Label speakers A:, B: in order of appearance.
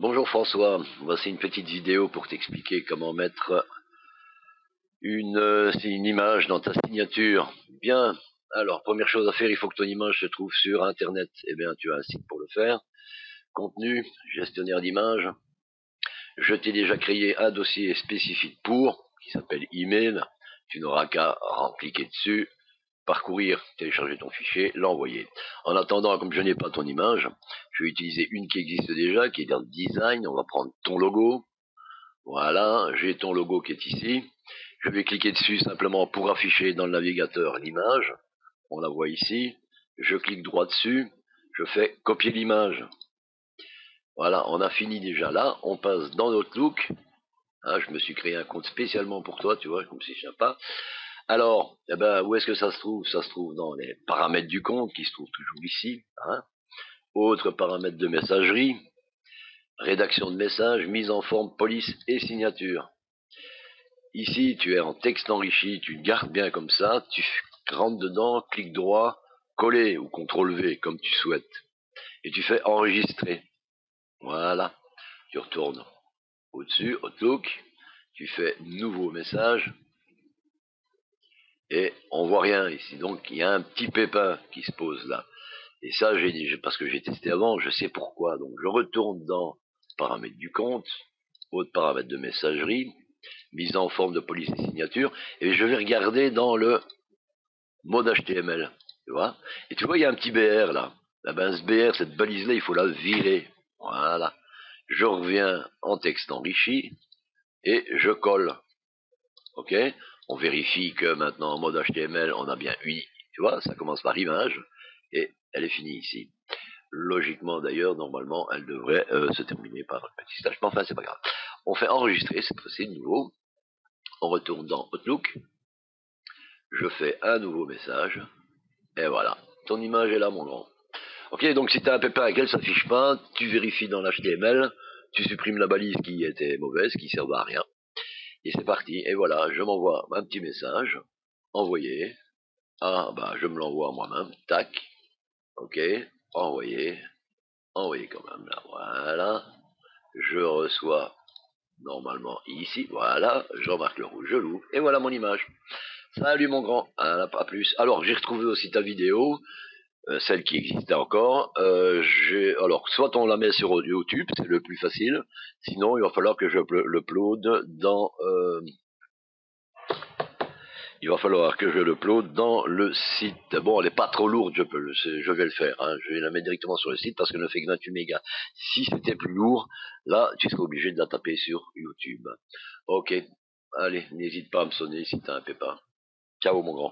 A: Bonjour François, voici une petite vidéo pour t'expliquer comment mettre une image dans ta signature. Bien, alors première chose à faire, il faut que ton image se trouve sur internet. Eh bien, tu as un site pour le faire. Contenu, gestionnaire d'images. Je t'ai déjà créé un dossier spécifique qui s'appelle email. Tu n'auras qu'à cliquer dessus, parcourir, télécharger ton fichier, l'envoyer. En attendant, comme je n'ai pas ton image, je vais utiliser une qui existe déjà, qui est dans le design. On va prendre ton logo. Voilà, j'ai ton logo qui est ici. Je vais cliquer dessus simplement pour afficher dans le navigateur l'image. On la voit ici. Je clique droit dessus. Je fais copier l'image. Voilà, on a fini déjà là. On passe dans Outlook. Hein, je me suis créé un compte spécialement pour toi, tu vois, comme si je ne sais pas. Alors, eh ben, où est-ce que ça se trouve? Ça se trouve dans les paramètres du compte, qui se trouvent toujours ici. Hein. Autres paramètres de messagerie. Rédaction de messages, mise en forme, police et signature. Ici, tu es en texte enrichi, tu gardes bien comme ça, tu rentres dedans, clic droit, coller ou CTRL V comme tu souhaites. Et tu fais enregistrer. Voilà. Tu retournes au-dessus, Outlook, tu fais nouveau message. Et on voit rien ici. Donc il y a un petit pépin qui se pose là. Et ça, parce que j'ai testé avant, je sais pourquoi. Donc je retourne dans paramètres du compte, autres paramètres de messagerie, mise en forme de police et signature, et je vais regarder dans le mode HTML, tu vois. Et tu vois, il y a un petit BR là. Là ben, ce BR, cette balise-là, il faut la virer. Voilà. Je reviens en texte enrichi et je colle. Ok. On vérifie que maintenant en mode HTML, on a bien UI. Tu vois, ça commence par image et elle est finie ici. Logiquement d'ailleurs, normalement, elle devrait se terminer par un petit stage. Mais enfin, c'est pas grave. On fait enregistrer cette fois-ci de nouveau. On retourne dans Outlook. Je fais un nouveau message. Et voilà. Ton image est là, mon grand. Ok, donc si tu as un pépin avec elle, ça s'affiche pas, tu vérifies dans l'HTML, tu supprimes la balise qui était mauvaise, qui ne servait à rien, et c'est parti. Et voilà, je m'envoie un petit message, envoyé. Ah, bah, je me l'envoie moi-même, tac, ok, envoyé, envoyé quand même, là, voilà. Je reçois normalement ici, voilà, je remarque le rouge, je l'ouvre, et voilà mon image. Salut mon grand, à plus. Alors, j'ai retrouvé aussi ta vidéo, celle qui existait encore. Alors, soit on la met sur YouTube, c'est le plus facile, sinon il va falloir que je l'upload dans... il va falloir que je l'upload dans le site. Bon, elle n'est pas trop lourde, je vais le faire. Hein. Je vais la mettre directement sur le site parce qu'elle ne fait que 28 mégas. Si c'était plus lourd, là, tu serais obligé de la taper sur YouTube. Ok, allez, n'hésite pas à me sonner si tu as un pépin. Ciao mon grand.